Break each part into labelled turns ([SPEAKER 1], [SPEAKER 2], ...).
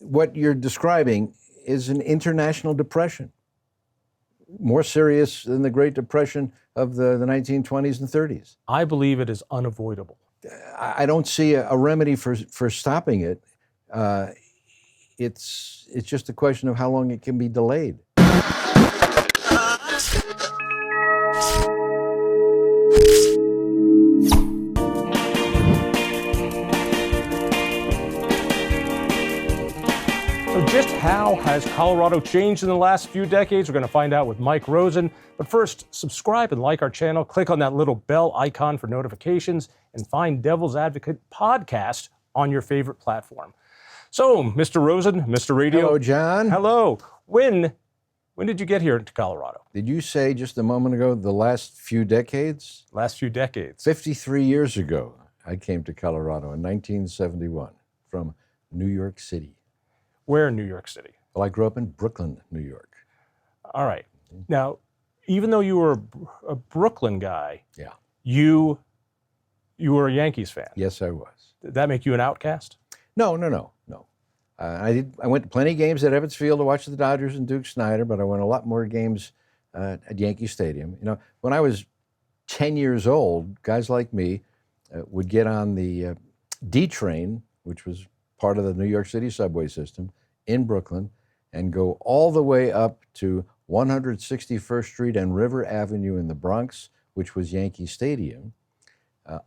[SPEAKER 1] what you're describing is an international depression, more serious than the Great Depression of the 1920s and 30s.
[SPEAKER 2] I believe it is unavoidable.
[SPEAKER 1] I don't see a remedy for stopping it. It's just a question of how long it can be delayed.
[SPEAKER 2] So just how has Colorado changed in the last few decades? We're going to find out with Mike Rosen. But first, subscribe and like our channel. Click on that little bell icon for notifications and find Devil's Advocate podcast on your favorite platform. So, Mr. Rosen, Mr. Radio.
[SPEAKER 1] Hello, John.
[SPEAKER 2] Hello. When did you get here to Colorado?
[SPEAKER 1] Did you say just a moment ago the last few decades?
[SPEAKER 2] Last few decades.
[SPEAKER 1] 53 years ago, I came to Colorado in 1971 from New York City.
[SPEAKER 2] Where in New York City?
[SPEAKER 1] Well, I grew up in Brooklyn, New York.
[SPEAKER 2] All right. Now, even though you were a Brooklyn guy,
[SPEAKER 1] Yeah.
[SPEAKER 2] you were a Yankees fan.
[SPEAKER 1] Yes, I was.
[SPEAKER 2] Did that make you an outcast?
[SPEAKER 1] No. I went to plenty of games at Ebbets Field to watch the Dodgers and Duke Snyder, but I went a lot more games at Yankee Stadium. You know, when I was 10 years old, guys like me would get on the D train, which was part of the New York City subway system in Brooklyn, and go all the way up to 161st Street and River Avenue in the Bronx, which was Yankee Stadium,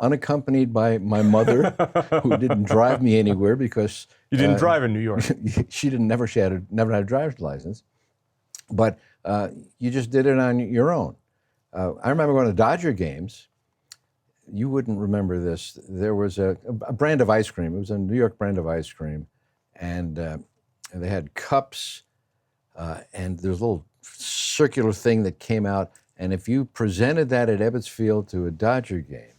[SPEAKER 1] unaccompanied by my mother, who didn't drive me anywhere because
[SPEAKER 2] You didn't drive in New York.
[SPEAKER 1] she never had a driver's license, but you just did it on your own. I remember going to Dodger games. You wouldn't remember this. There was a brand of ice cream. It was a New York brand of ice cream, and they had cups, and there's a little circular thing that came out, and if you presented that at Ebbets Field to a Dodger game,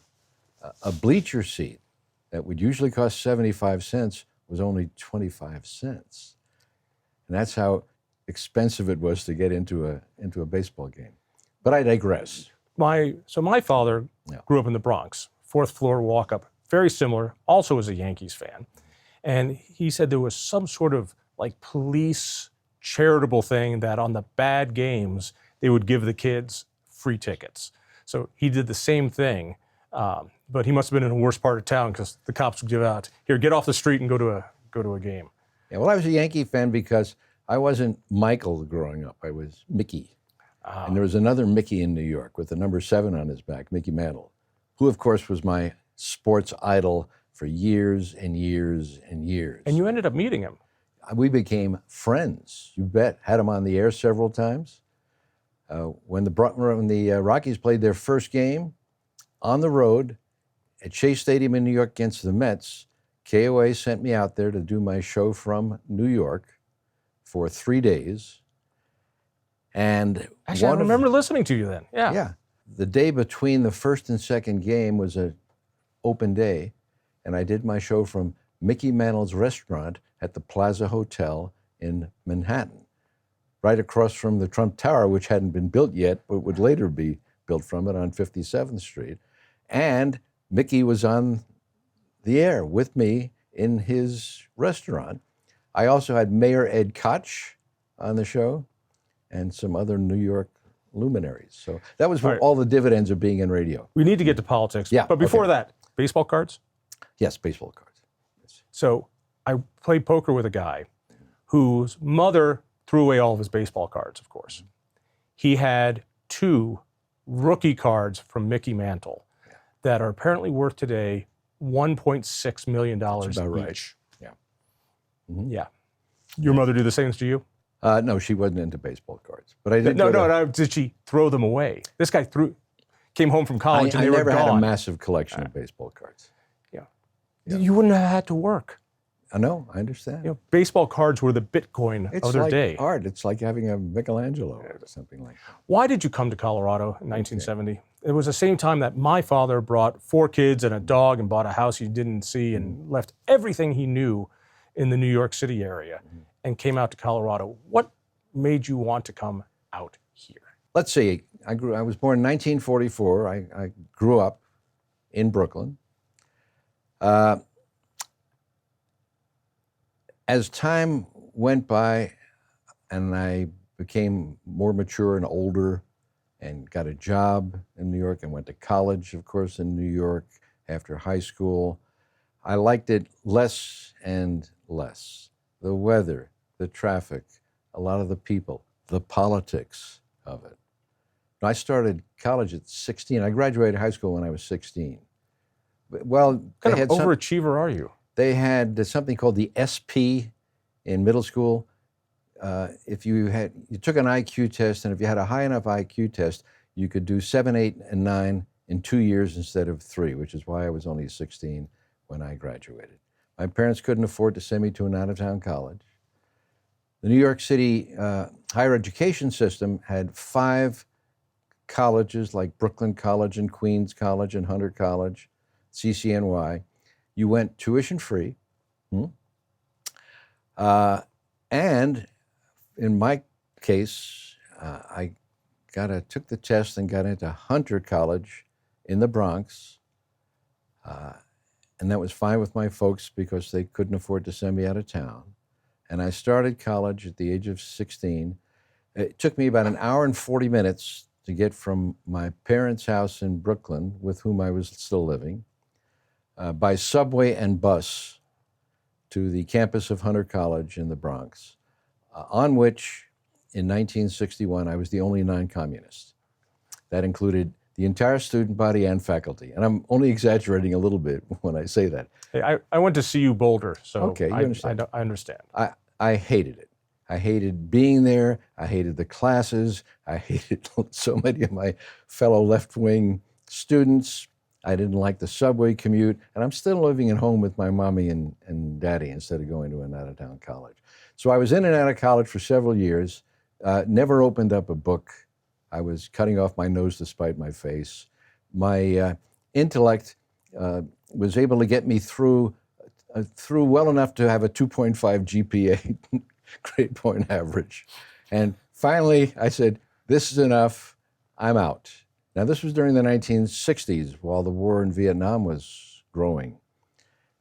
[SPEAKER 1] a bleacher seat that would usually cost 75 cents was only 25 cents. And that's how expensive it was to get into a baseball game. But I digress.
[SPEAKER 2] My father grew up in the Bronx, fourth floor walk up, very similar, also as a Yankees fan. And he said there was some sort of like police charitable thing that on the bad games, they would give the kids free tickets. So he did the same thing, but he must have been in the worst part of town because the cops would give out, here, get off the street and go to a game.
[SPEAKER 1] Yeah, well, I was a Yankee fan because I wasn't Michael growing up. I was Mickey. And there was another Mickey in New York with the number 7 on his back, Mickey Mantle, who, of course, was my sports idol for years and years and years.
[SPEAKER 2] And you ended up meeting him.
[SPEAKER 1] We became friends, you bet. Had him on the air several times. When the Rockies played their first game on the road at Shea Stadium in New York against the Mets, KOA sent me out there to do my show from New York for 3 days. And
[SPEAKER 2] actually, I remember listening to you then. Yeah.
[SPEAKER 1] Yeah. The day between the first and second game was an open day, and I did my show from Mickey Mantle's restaurant at the Plaza Hotel in Manhattan, right across from the Trump Tower, which hadn't been built yet, but would later be built from it on 57th Street. And Mickey was on the air with me in his restaurant. I also had Mayor Ed Koch on the show and some other New York luminaries. So that was all the dividends of being in radio.
[SPEAKER 2] We need to get to politics.
[SPEAKER 1] Yeah,
[SPEAKER 2] but before that, baseball cards?
[SPEAKER 1] Yes, baseball cards. Yes.
[SPEAKER 2] So I played poker with a guy whose mother threw away all of his baseball cards, of course. He had 2 rookie cards from Mickey Mantle that are apparently worth today $1.6 million
[SPEAKER 1] That's about
[SPEAKER 2] each.
[SPEAKER 1] right. Yeah. Mm-hmm.
[SPEAKER 2] Yeah. Your mother do the same to you?
[SPEAKER 1] No, she wasn't into baseball cards. But I did.
[SPEAKER 2] No. Did she throw them away? This guy came home from college and they were gone.
[SPEAKER 1] I never had a massive collection of baseball cards.
[SPEAKER 2] Yeah. You wouldn't have had to work.
[SPEAKER 1] I know, I understand.
[SPEAKER 2] You know, baseball cards were the Bitcoin of their day.
[SPEAKER 1] It's like art. It's like having a Michelangelo or something like that.
[SPEAKER 2] Why did you come to Colorado in 1970? It was the same time that my father brought 4 kids and a dog and bought a house he didn't see and left everything he knew in the New York City area and came out to Colorado. What made you want to come out here?
[SPEAKER 1] Let's see. I was born in 1944. I grew up in Brooklyn. As time went by and I became more mature and older and got a job in New York and went to college, of course, in New York after high school, I liked it less and less. The weather, the traffic, a lot of the people, the politics of it. I started college at 16. I graduated high school when I was 16. Well,
[SPEAKER 2] What kind of overachiever are you?
[SPEAKER 1] They had something called the SP in middle school. If you took an IQ test, and if you had a high enough IQ test, you could do 7, 8, and 9 in 2 years instead of 3, which is why I was only 16 when I graduated. My parents couldn't afford to send me to an out-of-town college. The New York City higher education system had 5 colleges like Brooklyn College and Queens College and Hunter College, CCNY. You went tuition free. And in my case, I took the test and got into Hunter College in the Bronx. And that was fine with my folks because they couldn't afford to send me out of town. And I started college at the age of 16. It took me about an hour and 40 minutes to get from my parents' house in Brooklyn, with whom I was still living, by subway and bus to the campus of Hunter College in the Bronx, on which, in 1961, I was the only non-communist. That included the entire student body and faculty. And I'm only exaggerating a little bit when I say that.
[SPEAKER 2] Hey, I went to CU Boulder, so
[SPEAKER 1] okay, you understand.
[SPEAKER 2] I understand.
[SPEAKER 1] I hated it. I hated being there. I hated the classes. I hated so many of my fellow left-wing students. I didn't like the subway commute. And I'm still living at home with my mommy and daddy instead of going to an out-of-town college. So I was in and out of college for several years, never opened up a book. I was cutting off my nose to spite my face. My intellect was able to get me through well enough to have a 2.5 GPA, grade point average. And finally, I said, this is enough, I'm out. Now, this was during the 1960s, while the war in Vietnam was growing.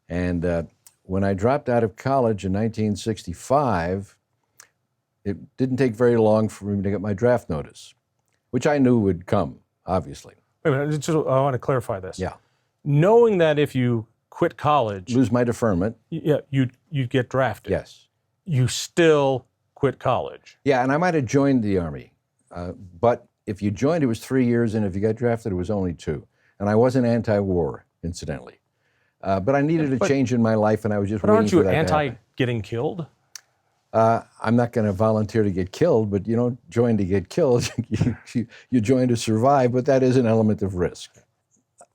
[SPEAKER 1] And when I dropped out of college in 1965, it didn't take very long for me to get my draft notice, which I knew would come, obviously.
[SPEAKER 2] Wait a minute, I want to clarify this.
[SPEAKER 1] Yeah.
[SPEAKER 2] Knowing that if you quit college,
[SPEAKER 1] lose my deferment.
[SPEAKER 2] Yeah, you'd get drafted.
[SPEAKER 1] Yes.
[SPEAKER 2] You still quit college.
[SPEAKER 1] Yeah, and I might have joined the Army, but if you joined, it was 3 years, and if you got drafted, it was only 2. And I wasn't anti-war, incidentally. But I needed a change in my life, and I was just waiting for that to happen.
[SPEAKER 2] But aren't you anti-getting killed?
[SPEAKER 1] I'm not going to volunteer to get killed, but you don't join to get killed. You join to survive, but that is an element of risk.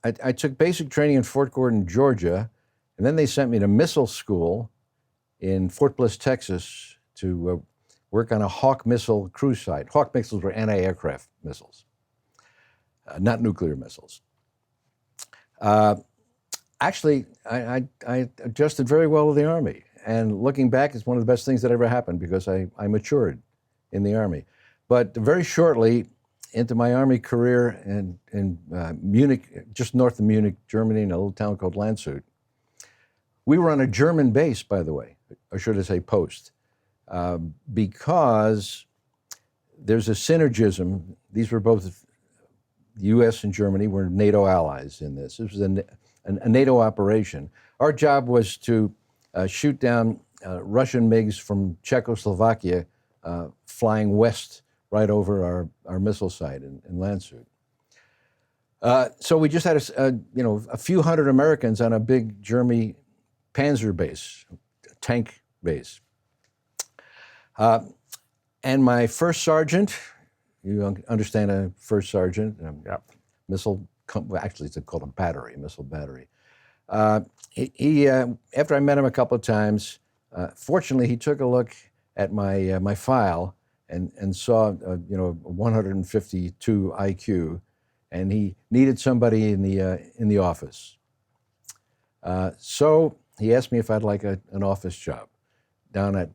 [SPEAKER 1] I took basic training in Fort Gordon, Georgia, and then they sent me to missile school in Fort Bliss, Texas, to work on a Hawk missile cruise site. Hawk missiles were anti-aircraft missiles, not nuclear missiles. Actually, I adjusted very well to the Army. And looking back, it's one of the best things that ever happened because I matured in the Army. But very shortly into my Army career in Munich, just north of Munich, Germany, in a little town called Landshut. We were on a German base, by the way, or should I say post, because there's a synergism. These were both, the U.S. and Germany were NATO allies in this. This was a NATO operation. Our job was to shoot down Russian MiGs from Czechoslovakia flying west right over our missile site in Landshut. So we just had a few hundred Americans on a big German Panzer base, tank base. And my first sergeant, you understand a first sergeant, missile, actually it's called a battery, missile battery. He after I met him a couple of times, fortunately he took a look at my file and saw 152 IQ, and he needed somebody in the office. So he asked me if I'd like an office job down at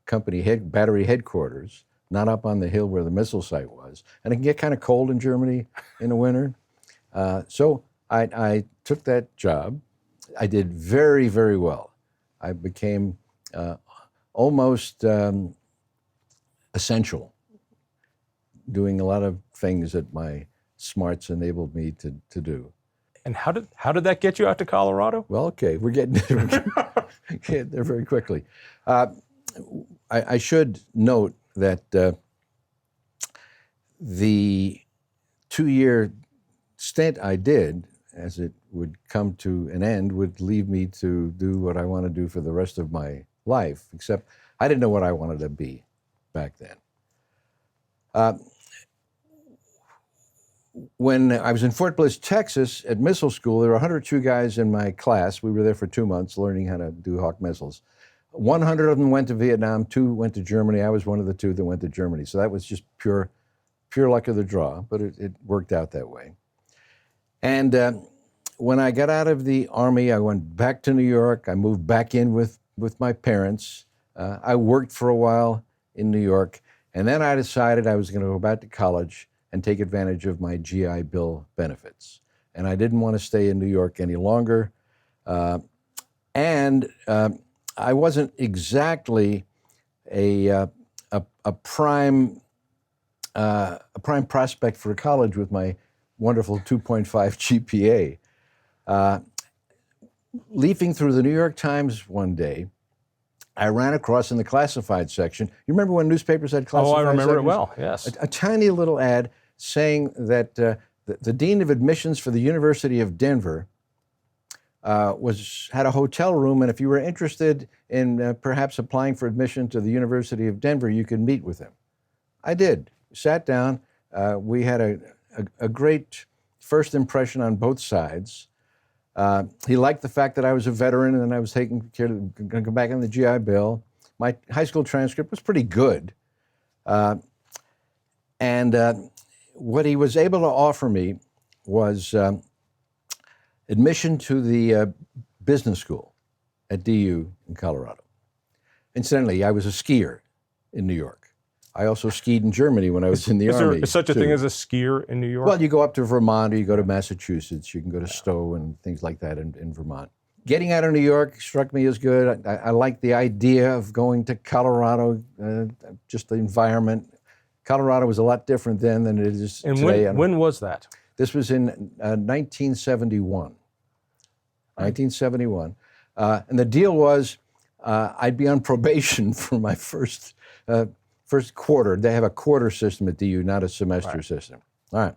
[SPEAKER 1] company battery headquarters, not up on the hill where the missile site was. And it can get kind of cold in Germany in the winter. So I took that job. I did very, very well. I became almost essential, doing a lot of things that my smarts enabled me to do.
[SPEAKER 2] And how did that get you out to Colorado?
[SPEAKER 1] Well, okay, we're getting there very quickly. I should note that the 2-year stint I did, as it would come to an end, would leave me to do what I want to do for the rest of my life, except I didn't know what I wanted to be back then. When I was in Fort Bliss, Texas, at missile school, there were 102 guys in my class. We were there for 2 months learning how to do Hawk missiles. 100 of them went to Vietnam, 2 went to Germany. I was one of the 2 that went to Germany. So that was just pure luck of the draw, but it worked out that way. And when I got out of the Army, I went back to New York. I moved back in with my parents. I worked for a while in New York, and then I decided I was going to go back to college and take advantage of my GI Bill benefits. And I didn't want to stay in New York any longer. And I wasn't exactly a prime prospect for college with my wonderful 2.5 GPA. Leafing through the New York Times one day, I ran across in the classified section. You remember when newspapers had classified sections?
[SPEAKER 2] Oh, I remember it well, yes.
[SPEAKER 1] A tiny little ad saying that the dean of admissions for the University of Denver had a hotel room, and if you were interested in perhaps applying for admission to the University of Denver, you could meet with him. I did. Sat down. We had a great first impression on both sides. He liked the fact that I was a veteran and I was taking care of going to come back on the GI Bill. My high school transcript was pretty good. And what he was able to offer me was admission to the business school at DU in Colorado. Incidentally, I was a skier in New York. I also skied in Germany when I was in the Army.
[SPEAKER 2] Is there such a thing as a skier in New York?
[SPEAKER 1] Well, you go up to Vermont or you go to Massachusetts. You can go to Stowe and things like that in Vermont. Getting out of New York struck me as good. I liked the idea of going to Colorado, just the environment. Colorado was a lot different then than it is today.
[SPEAKER 2] And when was that?
[SPEAKER 1] This was in 1971. 1971. And the deal was I'd be on probation for my first quarter. They have a quarter system at DU, not a semester system. All right.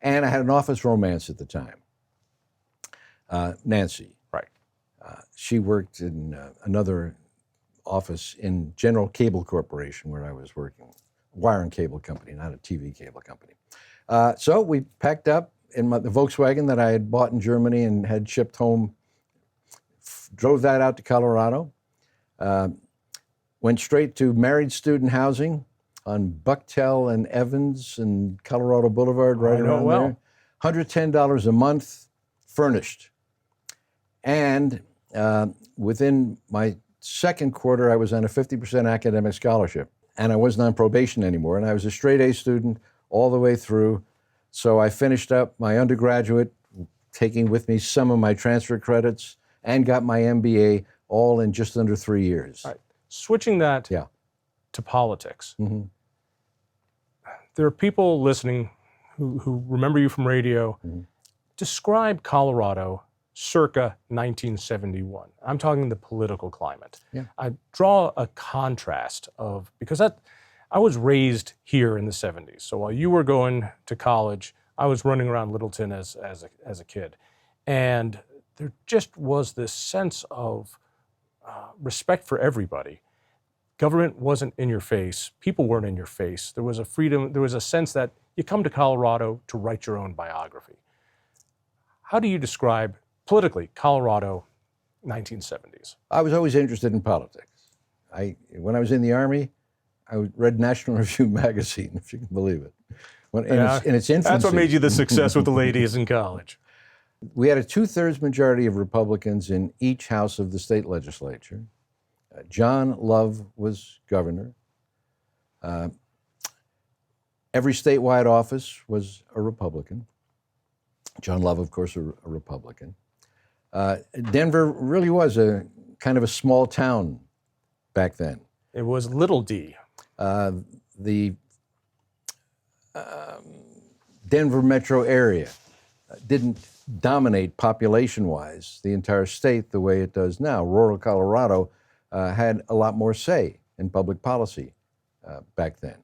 [SPEAKER 1] And I had an office romance at the time. Nancy.
[SPEAKER 2] Right.
[SPEAKER 1] She worked in another office in General Cable Corporation where I was working. Wire and cable company, not a TV cable company. So we packed up in the Volkswagen that I had bought in Germany and had shipped home, drove that out to Colorado, went straight to married student housing on Bucktel and Evans and Colorado Boulevard, right around there. $110 a month, furnished. And within my second quarter, I was on a 50% academic scholarship. And I wasn't on probation anymore. And I was a straight A student all the way through. So I finished up my undergraduate, taking with me some of my transfer credits, and got my MBA all in just under 3 years.
[SPEAKER 2] All right. Switching that to politics. Mm-hmm. There are people listening who remember you from radio. Mm-hmm. Describe Colorado circa 1971. I'm talking the political climate. Yeah. I draw a contrast of, because I was raised here in the 70s. So while you were going to college, I was running around Littleton as a kid. And there just was this sense of respect for everybody. Government wasn't in your face. People weren't in your face. There was a freedom. There was a sense that you come to Colorado to write your own biography. How do you describe politically Colorado 1970s? I
[SPEAKER 1] was always interested in politics. When I was in the Army, I read National Review magazine, if you can believe it. In its infancy.
[SPEAKER 2] That's what made you the success with the ladies in college.
[SPEAKER 1] We had a 2/3 majority of Republicans in each house of the state legislature. John Love was governor. Every statewide office was a Republican. John Love, of course, a Republican. Denver really was a kind of a small town back then.
[SPEAKER 2] It was little d.
[SPEAKER 1] The Denver metro area didn't dominate population-wise the entire state the way it does now. Rural Colorado had a lot more say in public policy back then.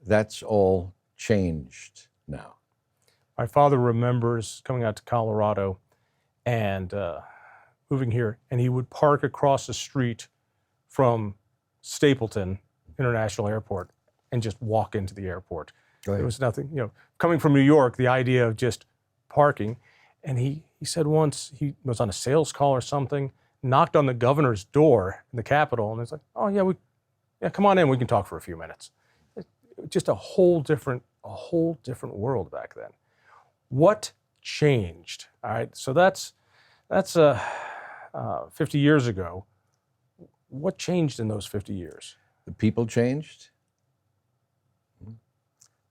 [SPEAKER 1] That's all changed now.
[SPEAKER 2] My father remembers coming out to Colorado and moving here, and he would park across the street from Stapleton International Airport and just walk into the airport. There was nothing, coming from New York, the idea of just parking. And he said once he was on a sales call or something, knocked on the governor's door in the Capitol, and it's like, oh yeah, come on in, we can talk for a few minutes. Just a whole different world back then. What changed? All right, so that's 50 years ago. What changed in those 50 years?
[SPEAKER 1] The people changed.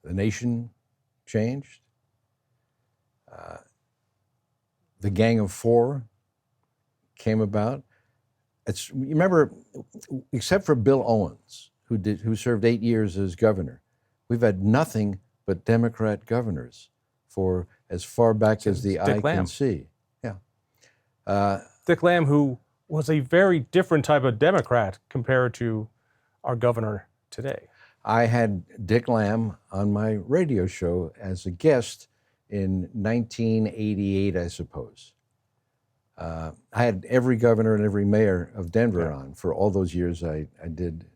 [SPEAKER 1] The nation changed. The Gang of Four came about. You remember, except for Bill Owens, who served 8 years as governor, we've had nothing but Democrat governors for as far back as the eye can see. Yeah.
[SPEAKER 2] Dick Lamb, who was a very different type of Democrat compared to our governor today.
[SPEAKER 1] I had Dick Lamb on my radio show as a guest in 1988, I suppose. I had every governor and every mayor of Denver on for all those years I did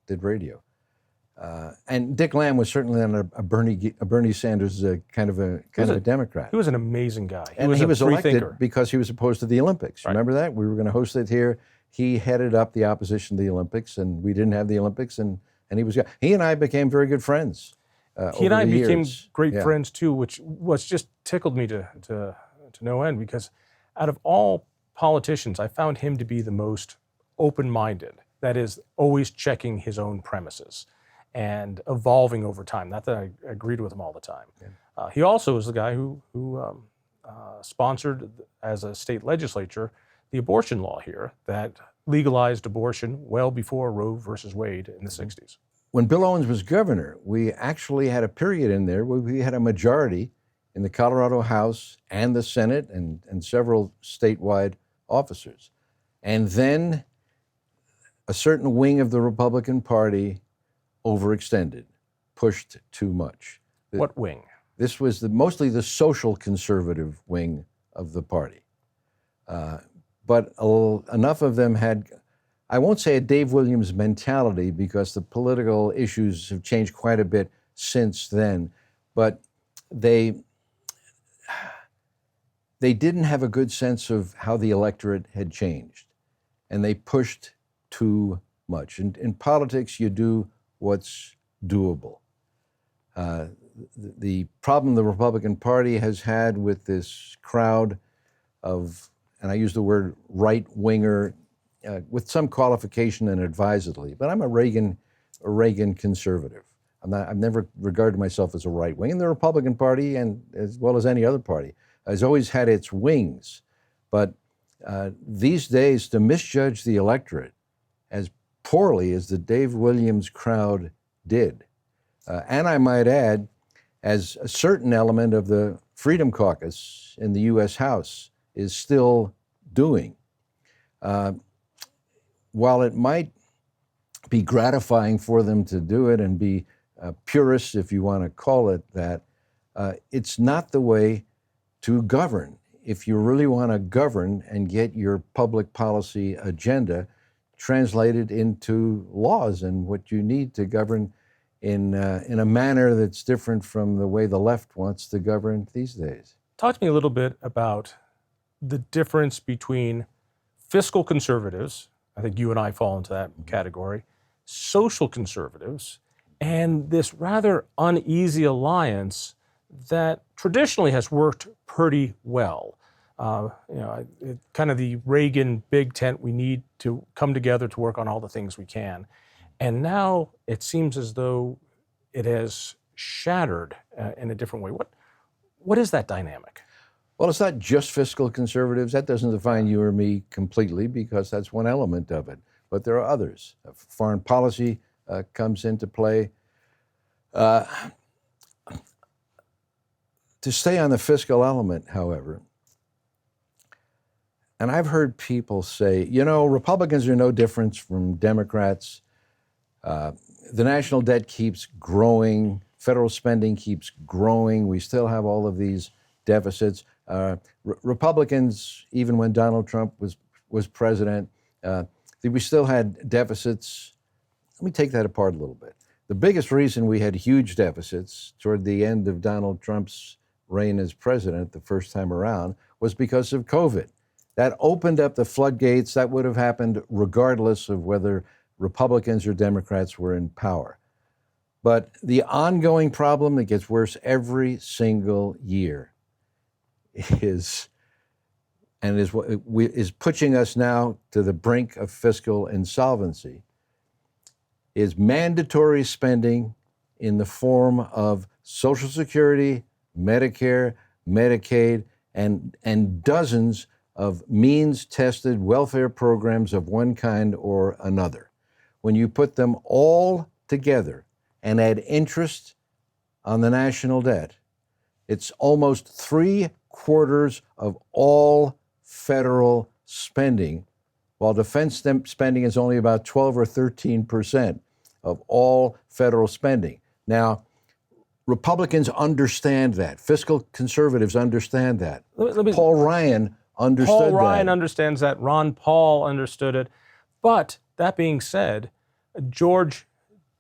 [SPEAKER 1] radio. And Dick Lamb was certainly on a Bernie Sanders kind of a Democrat.
[SPEAKER 2] He was an amazing guy.
[SPEAKER 1] He was elected because he was opposed to the Olympics. Right. Remember that? We were going to host it here. He headed up the opposition to the Olympics, and we didn't have the Olympics, and he and I became very good friends.
[SPEAKER 2] He and I became great friends too, which just tickled me to no end, because out of all politicians, I found him to be the most open-minded. That is, always checking his own premises and evolving over time. Not that I agreed with him all the time. Yeah. He also was the guy who sponsored, as a state legislature, the abortion law here that legalized abortion well before Roe versus Wade in the 60s.
[SPEAKER 1] When Bill Owens was governor, we actually had a period in there where we had a majority in the Colorado House and the Senate and several statewide officers. And then a certain wing of the Republican Party overextended, pushed too much.
[SPEAKER 2] What wing?
[SPEAKER 1] This was mostly the social conservative wing of the party. But enough of them had, I won't say a Dave Williams mentality, because the political issues have changed quite a bit since then, but they didn't have a good sense of how the electorate had changed, and they pushed too much. In politics, you do what's doable. The problem the Republican Party has had with this crowd of, and I use the word right-winger with some qualification and advisedly, but I'm a Reagan conservative. I've never regarded myself as a right wing. And the Republican Party, and as well as any other party, has always had its wings. But these days, to misjudge the electorate as poorly as the Dave Williams crowd did, and I might add, as a certain element of the Freedom Caucus in the U.S. House is still doing. While it might be gratifying for them to do it and be purists, if you want to call it that, it's not the way to govern. If you really want to govern and get your public policy agenda translated into laws and what you need to govern in a manner that's different from the way the left wants to govern these days.
[SPEAKER 2] Talk to me a little bit about the difference between fiscal conservatives, I think you and I fall into that category, social conservatives, and this rather uneasy alliance that traditionally has worked pretty well. Kind of the Reagan big tent, we need to come together to work on all the things we can. And now it seems as though it has shattered in a different way. What is that dynamic?
[SPEAKER 1] Well, it's not just fiscal conservatives. That doesn't define you or me completely, because that's one element of it. but there are others. Foreign policy comes into play. To stay on the fiscal element, however, and I've heard people say, Republicans are no different from Democrats. The national debt keeps growing. Federal spending keeps growing. We still have all of these deficits. Republicans, even when Donald Trump was president, we still had deficits. Let me take that apart a little bit. The biggest reason we had huge deficits toward the end of Donald Trump's reign as president the first time around was because of COVID. That opened up the floodgates. That would have happened regardless of whether Republicans or Democrats were in power. But the ongoing problem that gets worse every single year is pushing us now to the brink of fiscal insolvency, is mandatory spending in the form of Social Security, Medicare, Medicaid, and dozens of means-tested welfare programs of one kind or another. When you put them all together and add interest on the national debt, it's almost 3/4 of all federal spending, while defense spending is only about 12 or 13% of all federal spending. Now, Republicans understand that. Fiscal conservatives understand that. Paul Ryan understood that.
[SPEAKER 2] Paul Ryan understands that. Ron Paul understood it. But that being said, George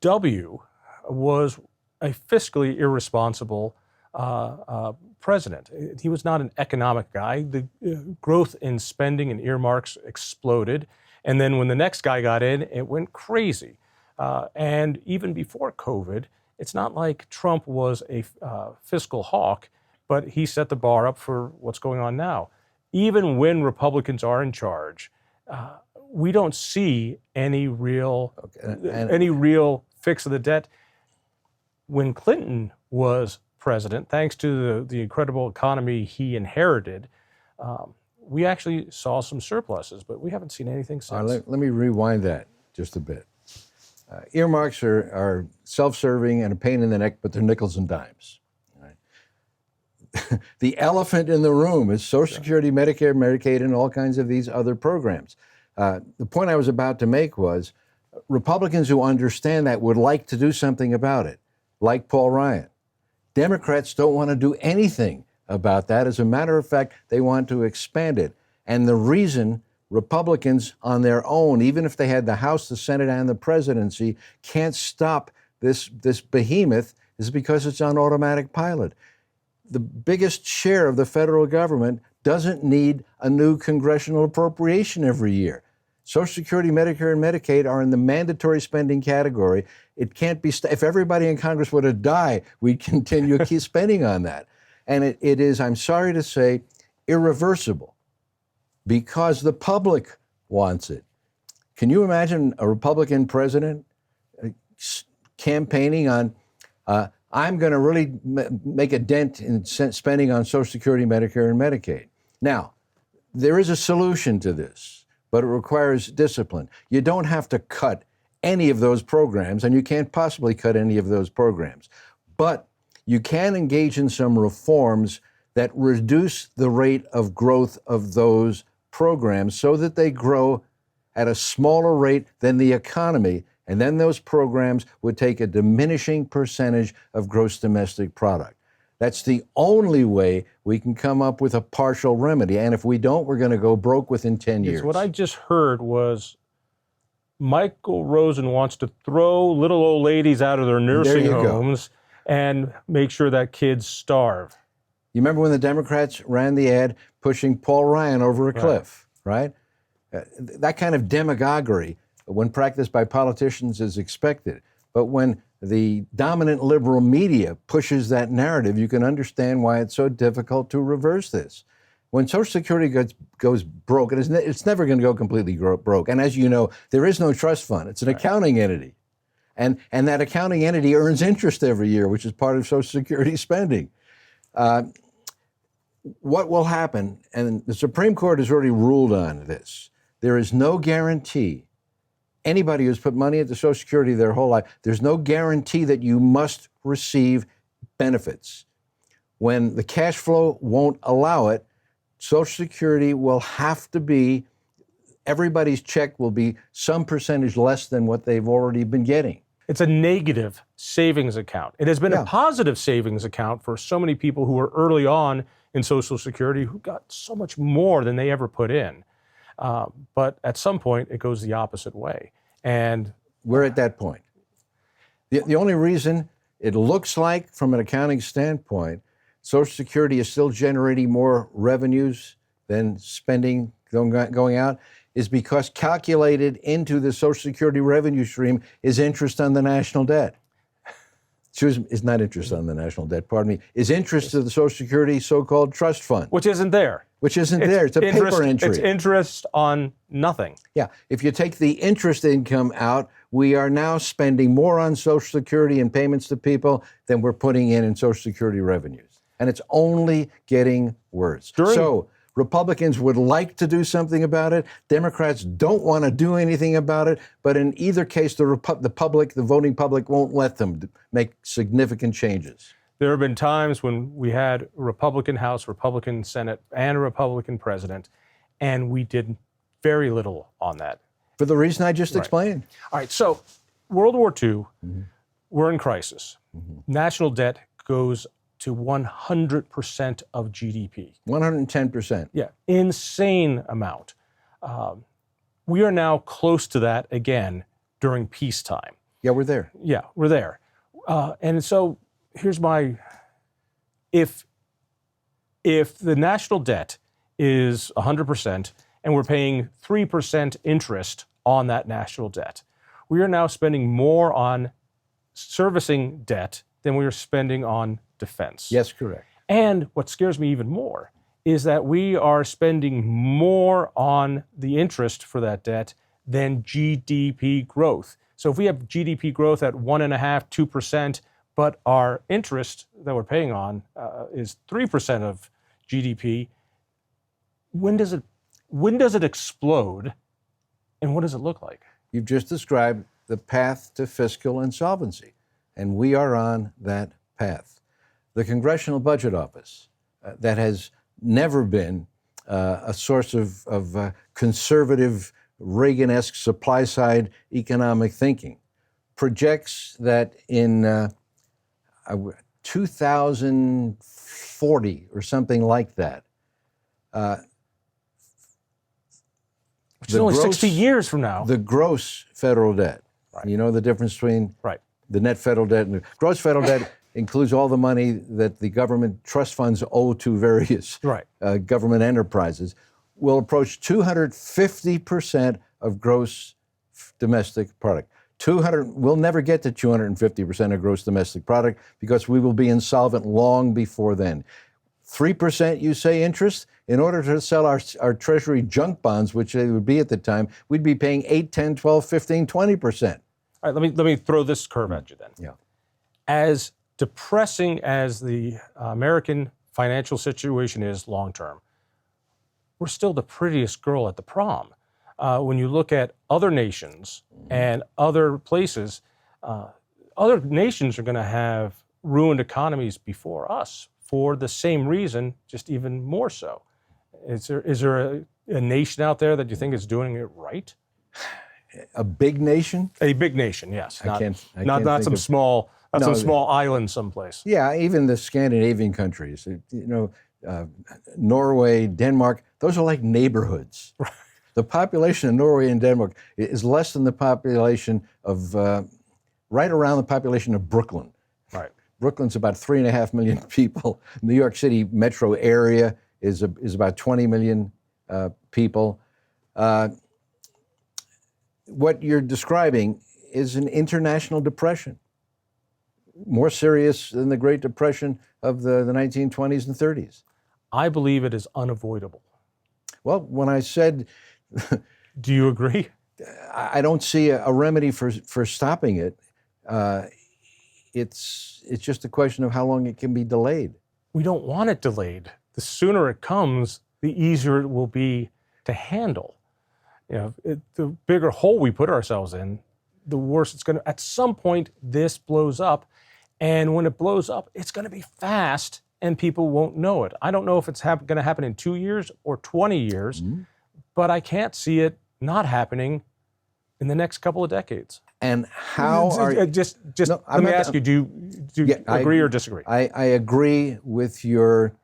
[SPEAKER 2] W. was a fiscally irresponsible president. He was not an economic guy. The growth in spending and earmarks exploded. And then when the next guy got in, it went crazy. And even before COVID, it's not like Trump was a fiscal hawk, but he set the bar up for what's going on now. Even when Republicans are in charge, we don't see any real fix of the debt. When Clinton was president, thanks to the incredible economy he inherited, we actually saw some surpluses, but we haven't seen anything since.
[SPEAKER 1] Let me rewind that just a bit. Earmarks are self-serving and a pain in the neck, but they're nickels and dimes. Right? The elephant in the room is Social Security, Medicare, Medicaid, and all kinds of these other programs. The point I was about to make was Republicans who understand that would like to do something about it, like Paul Ryan. Democrats don't want to do anything about that. As a matter of fact, they want to expand it. And the reason Republicans on their own, even if they had the House, the Senate, and the presidency, can't stop this behemoth is because it's on automatic pilot. The biggest share of the federal government doesn't need a new congressional appropriation every year. Social Security, Medicare, and Medicaid are in the mandatory spending category. It can't be, if everybody in Congress were to die, we'd continue to keep spending on that. And it is, I'm sorry to say, irreversible because the public wants it. Can you imagine a Republican president campaigning on, I'm going to really make a dent in spending on Social Security, Medicare, and Medicaid? Now, there is a solution to this, but it requires discipline. You don't have to cut any of those programs, and you can't possibly cut any of those programs. But you can engage in some reforms that reduce the rate of growth of those programs so that they grow at a smaller rate than the economy, and then those programs would take a diminishing percentage of gross domestic product. That's the only way we can come up with a partial remedy. And if we don't, we're going to go broke within 10 years.
[SPEAKER 2] What I just heard was Michael Rosen wants to throw little old ladies out of their nursing homes and make sure that kids starve.
[SPEAKER 1] You remember when the Democrats ran the ad pushing Paul Ryan over a cliff, right? That kind of demagoguery, when practiced by politicians, is expected. But when the dominant liberal media pushes that narrative, you can understand why it's so difficult to reverse this. When Social Security goes broke, it's never going to go completely broke. And as you know, there is no trust fund. It's an accounting entity. And that accounting entity earns interest every year, which is part of Social Security spending. What will happen, and the Supreme Court has already ruled on this, there is no guarantee anybody who's put money into Social Security their whole life, there's no guarantee that you must receive benefits. When the cash flow won't allow it, Social Security will have to be, everybody's check will be some percentage less than what they've already been getting.
[SPEAKER 2] It's a negative savings account. It has been a positive savings account for so many people who were early on in Social Security who got so much more than they ever put in. But at some point, it goes the opposite way. And
[SPEAKER 1] we're at that point. The only reason it looks like, from an accounting standpoint, Social Security is still generating more revenues than spending going out is because calculated into the Social Security revenue stream is interest on the national debt. Is not interest on the national debt, pardon me, is interest to the Social Security so-called trust fund.
[SPEAKER 2] Which isn't there.
[SPEAKER 1] Which isn't there. It's a paper entry.
[SPEAKER 2] It's interest on nothing.
[SPEAKER 1] Yeah. If you take the interest income out, we are now spending more on Social Security and payments to people than we're putting in Social Security revenues. And it's only getting worse. So Republicans would like to do something about it. Democrats don't want to do anything about it. But in either case, the public, the voting public, won't let them make significant changes.
[SPEAKER 2] There have been times when we had a Republican House, Republican Senate, and a Republican president, and we did very little on that.
[SPEAKER 1] For the reason I just explained.
[SPEAKER 2] All right, so World War II, we're in crisis. National debt goes to 100% of GDP.
[SPEAKER 1] 110%.
[SPEAKER 2] Yeah, insane amount. We are now close to that again during peacetime.
[SPEAKER 1] Yeah, we're there.
[SPEAKER 2] Yeah, we're there. And so here's my, if the national debt is 100% and we're paying 3% interest on that national debt, we are now spending more on servicing debt than we are spending on defense.
[SPEAKER 1] Yes, correct.
[SPEAKER 2] And what scares me even more is that we are spending more on the interest for that debt than GDP growth. So if we have GDP growth at 1.5%, 2%, but our interest that we're paying on is 3% of GDP, when does it explode, and what does it look like? You've
[SPEAKER 1] just described the path to fiscal insolvency, and we are on that path. The Congressional Budget Office, that has never been a source of conservative, Reagan-esque supply-side economic thinking, projects that in 2040 or something like that,
[SPEAKER 2] which is only 60 years from now,
[SPEAKER 1] the gross federal debt. Right. You know the difference between the net federal debt and the gross federal debt includes all the money that the government trust funds owe to various government enterprises, will approach 250% of gross domestic product. We'll never get to 250% of gross domestic product because we will be insolvent long before then. 3%, you say, interest? In order to sell our Treasury junk bonds, which they would be at the time, we'd be paying 8, 10, 12, 15, 20%.
[SPEAKER 2] All right, let me throw this curve at you then.
[SPEAKER 1] Yeah.
[SPEAKER 2] As depressing as the American financial situation is long term, we're still the prettiest girl at the prom. When you look at other nations and other places, other nations are going to have ruined economies before us for the same reason, just even more so. Is there a nation out there that you think is doing it right?
[SPEAKER 1] A big nation?
[SPEAKER 2] A big nation, yes.
[SPEAKER 1] I can't
[SPEAKER 2] not some small island someplace.
[SPEAKER 1] Yeah, even the Scandinavian countries, Norway, Denmark, those are like neighborhoods. The population of Norway and Denmark is less than the population of, right around the population of Brooklyn.
[SPEAKER 2] Right.
[SPEAKER 1] Brooklyn's about 3.5 million people. New York City metro area is about 20 million people. What you're describing is an international depression, more serious than the Great Depression of the 1920s and 30s.
[SPEAKER 2] I believe it is unavoidable.
[SPEAKER 1] Well, when I said...
[SPEAKER 2] Do you agree?
[SPEAKER 1] I don't see a remedy for stopping it. It's just a question of how long it can be delayed.
[SPEAKER 2] We don't want it delayed. The sooner it comes, the easier it will be to handle. The bigger hole we put ourselves in, the worse it's going to. At some point, this blows up, and when it blows up, it's going to be fast, and people won't know it. I don't know if it's going to happen in 2 years or 20 years, but I can't see it not happening in the next couple of decades.
[SPEAKER 1] And how are you?
[SPEAKER 2] Just no, let me ask you, do you agree or disagree?
[SPEAKER 1] I agree with your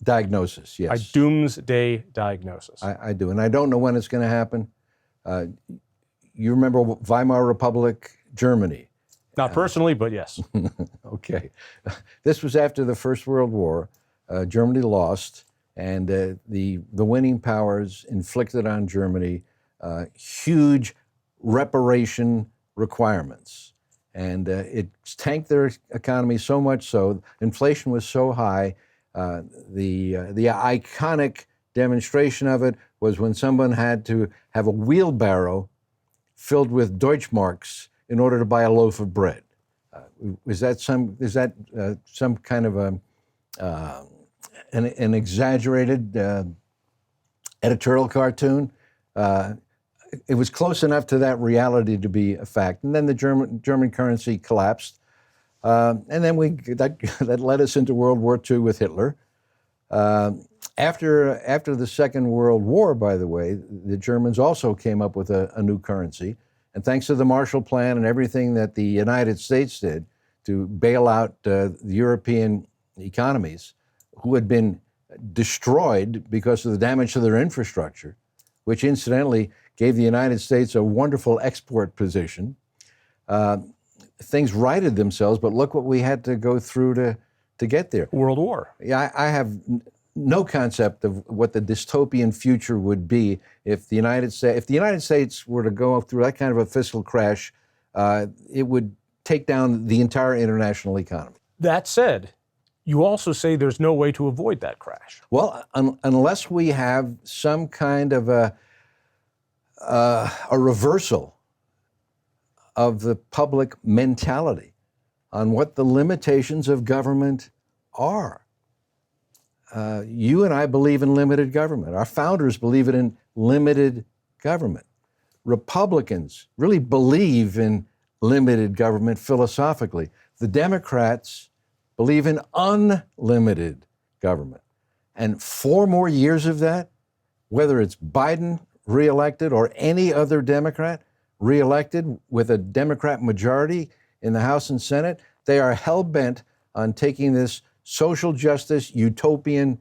[SPEAKER 1] diagnosis, yes.
[SPEAKER 2] A doomsday diagnosis.
[SPEAKER 1] I do, and I don't know when it's going to happen. You remember Weimar Republic, Germany?
[SPEAKER 2] Not personally, but yes.
[SPEAKER 1] Okay. This was after the First World War. Germany lost, and the winning powers inflicted on Germany huge reparation requirements. And it tanked their economy so much so, inflation was so high, the iconic demonstration of it was when someone had to have a wheelbarrow filled with Deutschmarks in order to buy a loaf of bread. Is that some kind of an exaggerated editorial cartoon? It was close enough to that reality to be a fact. And then the German currency collapsed. And then that led us into World War II with Hitler. After the Second World War, by the way, the Germans also came up with a new currency. And thanks to the Marshall Plan and everything that the United States did to bail out the European economies, who had been destroyed because of the damage to their infrastructure, which incidentally gave the United States a wonderful export position. Things righted themselves, but look what we had to go through to get there.
[SPEAKER 2] World War.
[SPEAKER 1] Yeah, I have no concept of what the dystopian future would be if the United States were to go through that kind of a fiscal crash. It would take down the entire international economy.
[SPEAKER 2] That said, you also say there's no way to avoid that crash.
[SPEAKER 1] Well, unless we have some kind of a reversal of the public mentality on what the limitations of government are. You and I believe in limited government. Our founders believe in limited government. Republicans really believe in limited government philosophically. The Democrats believe in unlimited government. And 4 more years of that, whether it's Biden reelected or any other Democrat reelected with a Democrat majority in the House and Senate, they are hell-bent on taking this social justice utopian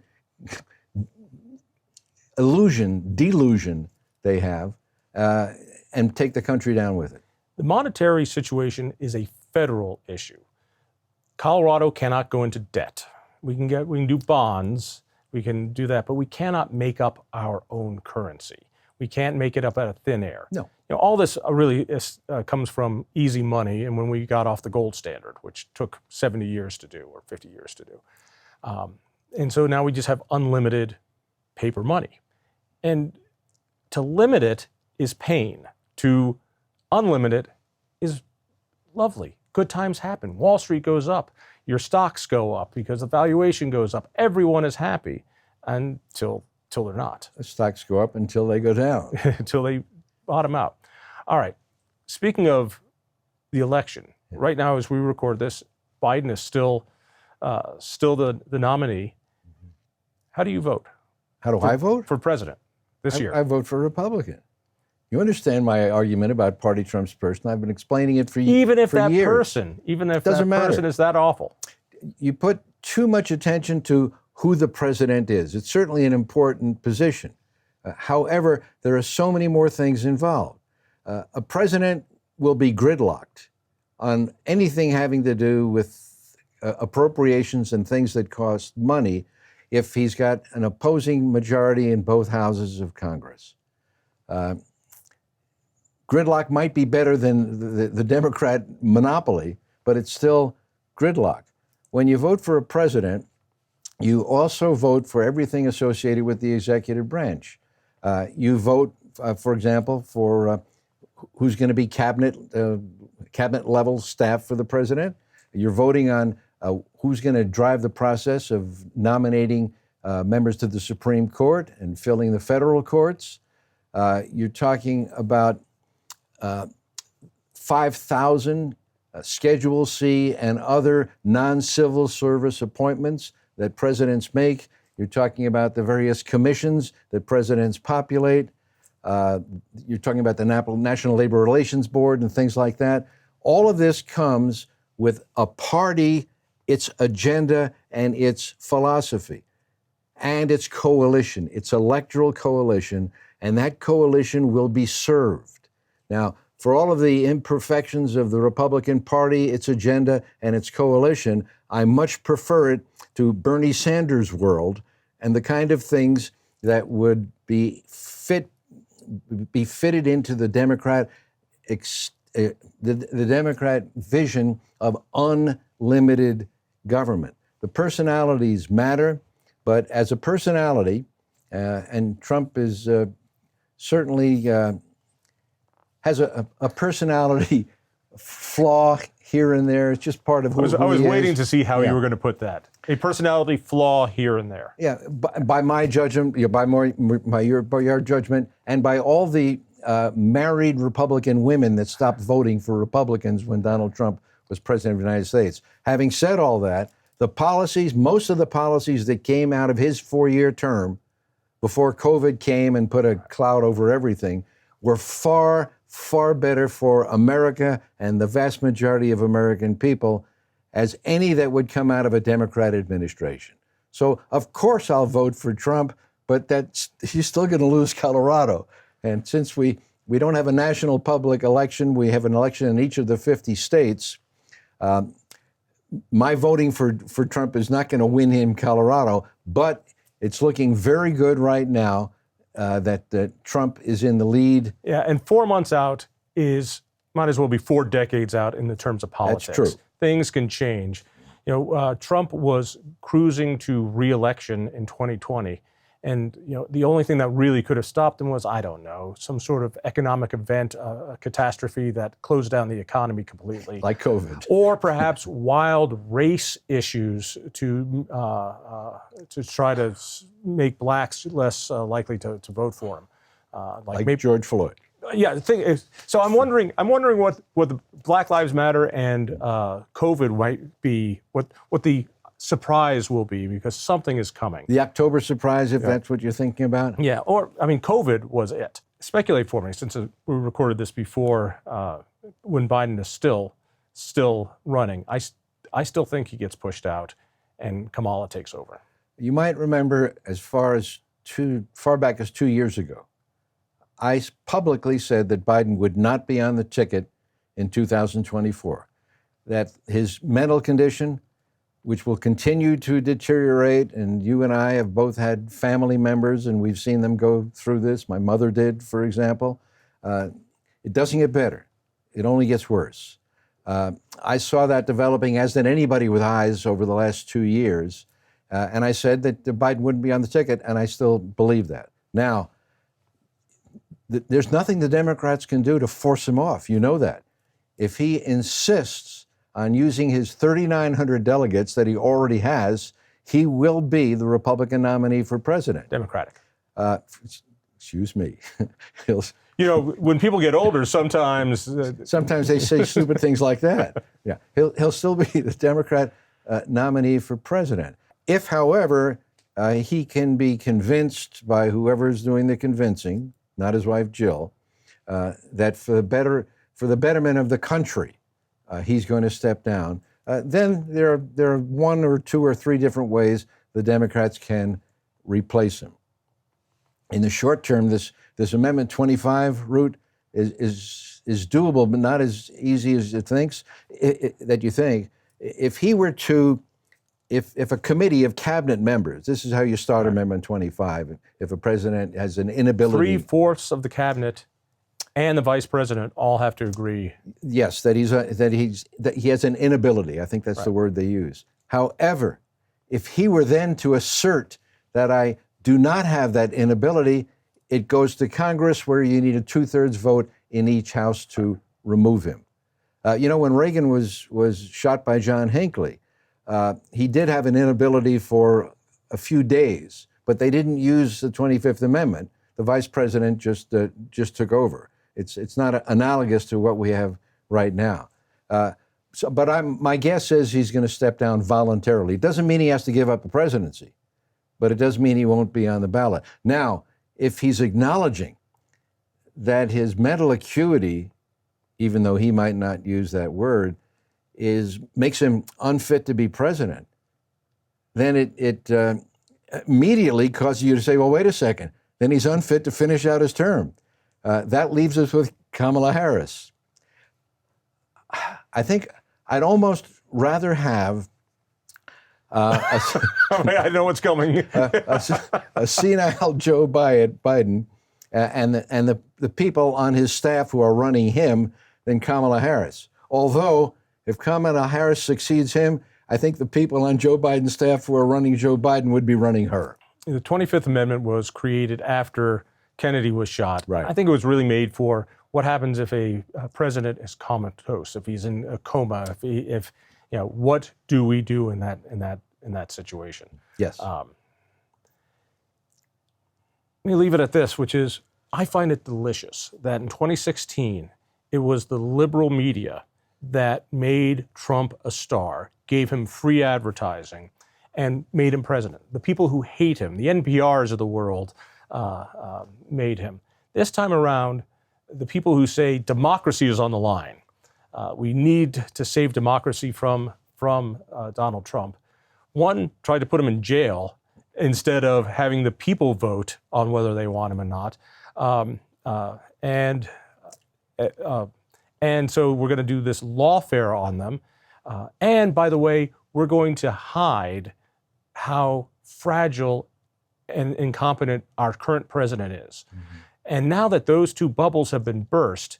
[SPEAKER 1] delusion they have, and take the country down with it.
[SPEAKER 2] The monetary situation is a federal issue. Colorado cannot go into debt. We can do bonds, we can do that, but we cannot make up our own currency. We can't make it up out of thin air.
[SPEAKER 1] No.
[SPEAKER 2] All this really comes from easy money, and when we got off the gold standard, which took 70 years to do or 50 years to do. And so now we just have unlimited paper money. And to limit it is pain. To unlimit it is lovely. Good times happen. Wall Street goes up. Your stocks go up because the valuation goes up. Everyone is happy until they're not.
[SPEAKER 1] The stocks go up until they go down.
[SPEAKER 2] Until they bottom out. All right. Speaking of the election, right now as we record this, Biden is still the nominee. How do you vote?
[SPEAKER 1] How do I vote?
[SPEAKER 2] For president this year?
[SPEAKER 1] I vote for Republican. You understand my argument about Party Trump's person. I've been explaining it for years.
[SPEAKER 2] Even if that person is that awful.
[SPEAKER 1] You put too much attention to who the president is. It's certainly an important position. However, there are so many more things involved. A president will be gridlocked on anything having to do with appropriations and things that cost money if he's got an opposing majority in both houses of Congress. Gridlock might be better than the Democrat monopoly, but it's still gridlock. When you vote for a president, you also vote for everything associated with the executive branch. You vote, for example, for who's going to be cabinet level staff for the president. You're voting on who's going to drive the process of nominating members to the Supreme Court and filling the federal courts. You're talking about 5,000 Schedule C and other non-civil service appointments that presidents make. You're talking about the various commissions that presidents populate. You're talking about the National Labor Relations Board and things like that. All of this comes with a party, its agenda, and its philosophy, and its coalition, its electoral coalition, and that coalition will be served. Now, for all of the imperfections of the Republican Party, its agenda, and its coalition, I much prefer it to Bernie Sanders' world and the kind of things that would be fitted into the Democrat the Democrat vision of unlimited government. The personalities matter, but as a personality, and Trump is certainly has a personality flaw here and there. It's just part of who he is.
[SPEAKER 2] I was waiting to see how you were going to put that. A personality flaw here and there.
[SPEAKER 1] Yeah, by my judgment, by your judgment, and by all the married Republican women that stopped voting for Republicans when Donald Trump was president of the United States. Having said all that, the policies, most of the policies that came out of his 4-year term before COVID came and put a cloud over everything were far, far better for America and the vast majority of American people as any that would come out of a Democrat administration. So, of course, I'll vote for Trump, but he's still going to lose Colorado. And since we don't have a national public election, we have an election in each of the 50 states. My voting for Trump is not going to win him Colorado, but it's looking very good right now that Trump is in the lead.
[SPEAKER 2] Yeah, and 4 months out might as well be 4 decades out in the terms of politics.
[SPEAKER 1] That's true.
[SPEAKER 2] Things can change. Trump was cruising to re-election in 2020. And the only thing that really could have stopped him was, I don't know, some sort of economic event, a catastrophe that closed down the economy completely.
[SPEAKER 1] Like COVID.
[SPEAKER 2] Or perhaps wild race issues to try to make blacks less likely to vote for him.
[SPEAKER 1] Like maybe George Floyd.
[SPEAKER 2] Yeah, the thing is, so I'm wondering what the Black Lives Matter and COVID might be, what the surprise will be, because something is coming.
[SPEAKER 1] The October surprise, if that's what you're thinking about?
[SPEAKER 2] Yeah, COVID was it. Speculate for me, since we recorded this before when Biden is still running. I still think he gets pushed out and Kamala takes over.
[SPEAKER 1] You might remember as far back as 2 years ago, I publicly said that Biden would not be on the ticket in 2024, that his mental condition, which will continue to deteriorate, and you and I have both had family members and we've seen them go through this. My mother did, for example. It doesn't get better. It only gets worse. I saw that developing, as did anybody with eyes, over the last 2 years. And I said that Biden wouldn't be on the ticket, and I still believe that. Now, there's nothing the Democrats can do to force him off. You know that. If he insists on using his 3,900 delegates that he already has, he will be the Republican nominee for president.
[SPEAKER 2] Democratic.
[SPEAKER 1] Excuse me.
[SPEAKER 2] When people get older, sometimes
[SPEAKER 1] they say stupid things like that. Yeah, he'll still be the Democrat nominee for president. If, however, he can be convinced by whoever's doing the convincing, not his wife Jill, that for the betterment of the country, he's going to step down, then there are 1 or 2 or 3 different ways the Democrats can replace him. In the short term, this Amendment 25 route is doable, but not as easy as you think. If he were to, if a committee of cabinet members, this is how you start Amendment 25. If a president has an inability,
[SPEAKER 2] 3/4 of the cabinet and the vice president all have to agree.
[SPEAKER 1] Yes, that he has an inability. I think that's the word they use. However, if he were then to assert that I do not have that inability, it goes to Congress, where you need a 2/3 vote in each house to remove him. When Reagan was shot by John Hinckley, he did have an inability for a few days, but they didn't use the 25th Amendment. The vice president just took over. It's not analogous to what we have right now. But my guess is he's going to step down voluntarily. It doesn't mean he has to give up the presidency, but it does mean he won't be on the ballot. Now, if he's acknowledging that his mental acuity, even though he might not use that word, makes him unfit to be president, then it immediately causes you to say, well, wait a second, then he's unfit to finish out his term. That leaves us with Kamala Harris. I think I'd almost rather have
[SPEAKER 2] I know what's coming.
[SPEAKER 1] a senile Joe Biden and the people on his staff who are running him than Kamala Harris. Although, if Kamala Harris succeeds him, I think the people on Joe Biden's staff who are running Joe Biden would be running her.
[SPEAKER 2] The 25th Amendment was created after Kennedy was shot.
[SPEAKER 1] Right.
[SPEAKER 2] I think it was really made for what happens if a president is comatose, if he's in a coma, if what do we do in that situation?
[SPEAKER 1] Yes.
[SPEAKER 2] Let me leave it at this, which is I find it delicious that in 2016 it was the liberal media that made Trump a star, gave him free advertising, and made him president. The people who hate him, the NPRs of the world, made him. This time around, the people who say democracy is on the line, we need to save democracy from Donald Trump. One tried to put him in jail instead of having the people vote on whether they want him or not. And so we're going to do this lawfare on them. And by the way, we're going to hide how fragile and incompetent our current president is. Mm-hmm. And now that those two bubbles have been burst,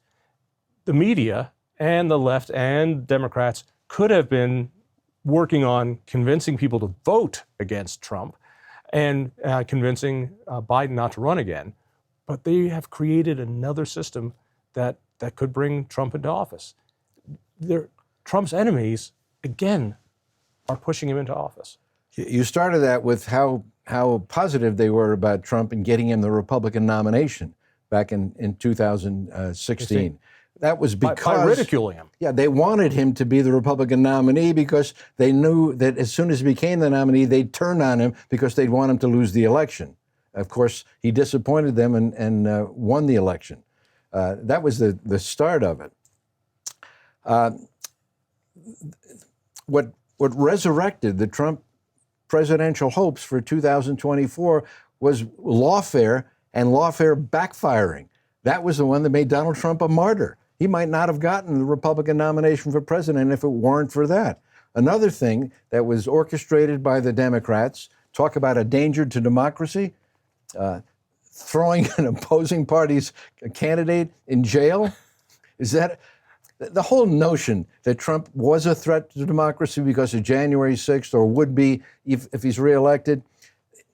[SPEAKER 2] the media and the left and Democrats could have been working on convincing people to vote against Trump and convincing Biden not to run again. But they have created another system that could bring Trump into office. Trump's enemies, again, are pushing him into office.
[SPEAKER 1] You started that with how positive they were about Trump and getting him the Republican nomination back in 2016. That was because
[SPEAKER 2] by ridiculing him.
[SPEAKER 1] Yeah, they wanted him to be the Republican nominee because they knew that as soon as he became the nominee, they'd turn on him because they'd want him to lose the election. Of course, he disappointed them and won the election. That was the start of it. What resurrected the Trump presidential hopes for 2024 was lawfare and lawfare backfiring. That was the one that made Donald Trump a martyr. He might not have gotten the Republican nomination for president if it weren't for that. Another thing that was orchestrated by the Democrats, talk about a danger to democracy, throwing an opposing party's candidate in jail. Is that the whole notion that Trump was a threat to democracy because of January 6th or would be if he's reelected?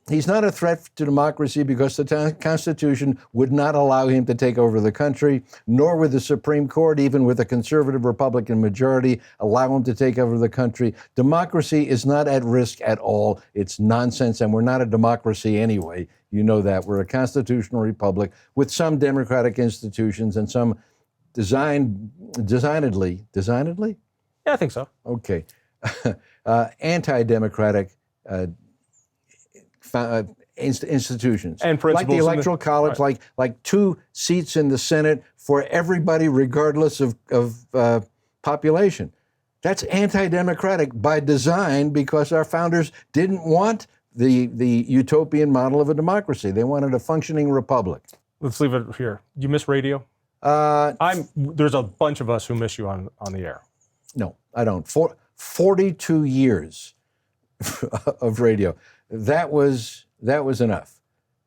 [SPEAKER 1] He's not a threat to democracy because the Constitution would not allow him to take over the country, nor would the Supreme Court, even with a conservative Republican majority, allow him to take over the country. Democracy is not at risk at all. It's nonsense, and we're not a democracy anyway. You know that. We're a constitutional republic with some democratic institutions and some designedly?
[SPEAKER 2] Yeah, I think so.
[SPEAKER 1] Okay. Anti-democratic institutions
[SPEAKER 2] and principles,
[SPEAKER 1] like the Electoral College,
[SPEAKER 2] right.
[SPEAKER 1] like 2 seats in the Senate for everybody, regardless of population. That's anti-democratic by design because our founders didn't want the utopian model of a democracy. They wanted a functioning republic.
[SPEAKER 2] Let's leave it here. You miss radio? There's a bunch of us who miss you on the air.
[SPEAKER 1] No, I don't. 42 years of radio. That was enough.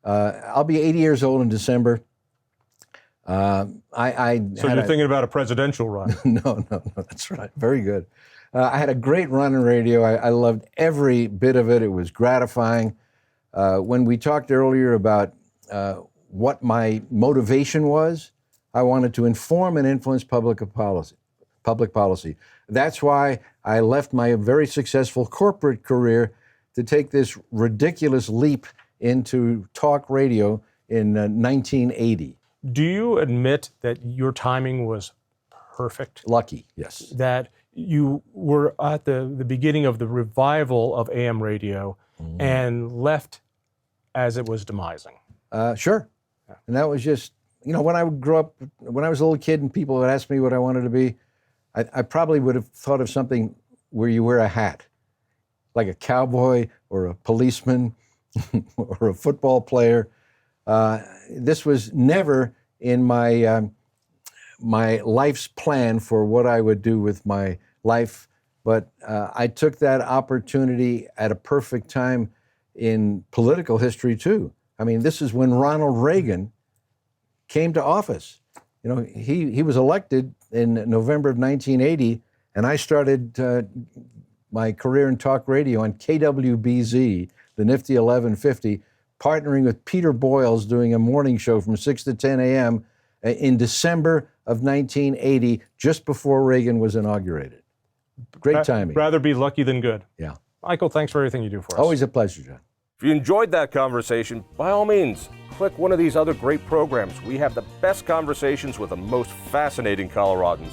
[SPEAKER 1] I'll be 80 years old in December. So
[SPEAKER 2] you're thinking about a presidential run?
[SPEAKER 1] No, that's right. Very good. I had a great run in radio. I loved every bit of it. It was gratifying. When we talked earlier about what my motivation was, I wanted to inform and influence public policy. That's why I left my very successful corporate career to take this ridiculous leap into talk radio in 1980.
[SPEAKER 2] Do you admit that your timing was perfect?
[SPEAKER 1] Lucky, yes.
[SPEAKER 2] That you were at the beginning of the revival of AM radio and left as it was demising?
[SPEAKER 1] Sure. Yeah. And that was just, when I would grow up, when I was a little kid and people would ask me what I wanted to be, I probably would have thought of something where you wear a hat, like a cowboy or a policeman or a football player. This was never in my my life's plan for what I would do with my life, but I took that opportunity at a perfect time in political history too. I mean, this is when Ronald Reagan came to office. He was elected in November of 1980, and I started my career in talk radio on KWBZ, the Nifty 1150, partnering with Peter Boyles, doing a morning show from 6 to 10 a.m. in December of 1980, just before Reagan was inaugurated. Great timing.
[SPEAKER 2] Rather be lucky than good.
[SPEAKER 1] Yeah.
[SPEAKER 2] Michael, thanks for everything you do for us.
[SPEAKER 1] Always a pleasure, John.
[SPEAKER 3] If you enjoyed that conversation, by all means, click one of these other great programs. We have the best conversations with the most fascinating Coloradans.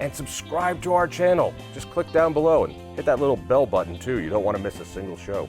[SPEAKER 3] And subscribe to our channel. Just click down below and hit that little bell button too. You don't want to miss a single show.